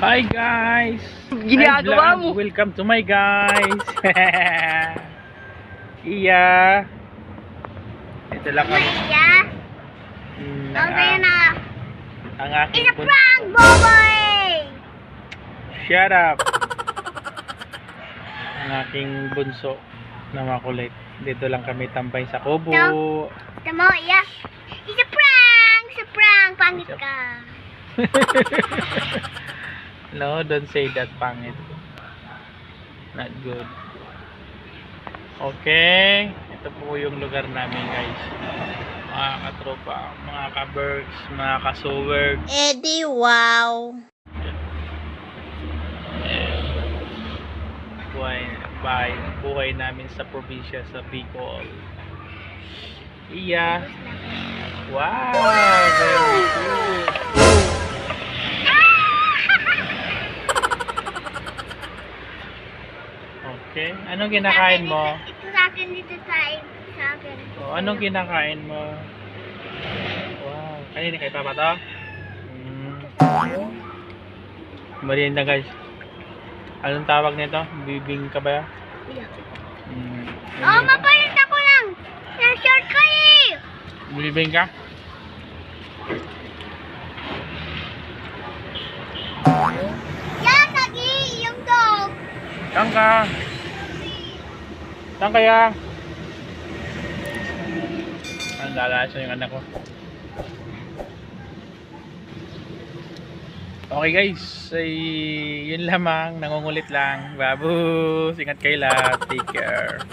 Hi guys! Ginagawa Hi, vlog. mo. Welcome to my guys! Iya! Ito lang kami. Yeah. Okay na. Ang aking It's a prank, boboy! Shut up! Ang aking bunso na makulit. Dito lang kami tambay sa kubo. Tama, yeah. It's a prank! It's a prank! Pangit ka. No, don't say that, pangit. Not good. Okay. Ito po yung lugar namin, guys. Mga katropa, mga ka-bergs, mga ka-sowergs. Eddie, wow. Buhay namin sa probinsya sa Bicol. Iya. Wow, very good. Okay, anong kinakain mo? Ito sa akin, dito sa akin. Oh, anong kinakain mo? Wow, kanina kay Papa to? Merienda, guys. Anong tawag nito? Bibing ka ba? Oh, mapalit ako lang. Ng short ko eh. Bibing ka? Yan, lagi yung dog. Saan ka? Saan kaya? Ang lalasa yung anak ko. Okay guys, ay yun lamang, nangungulit lang. Babu, ingat kayo lahat. Take care.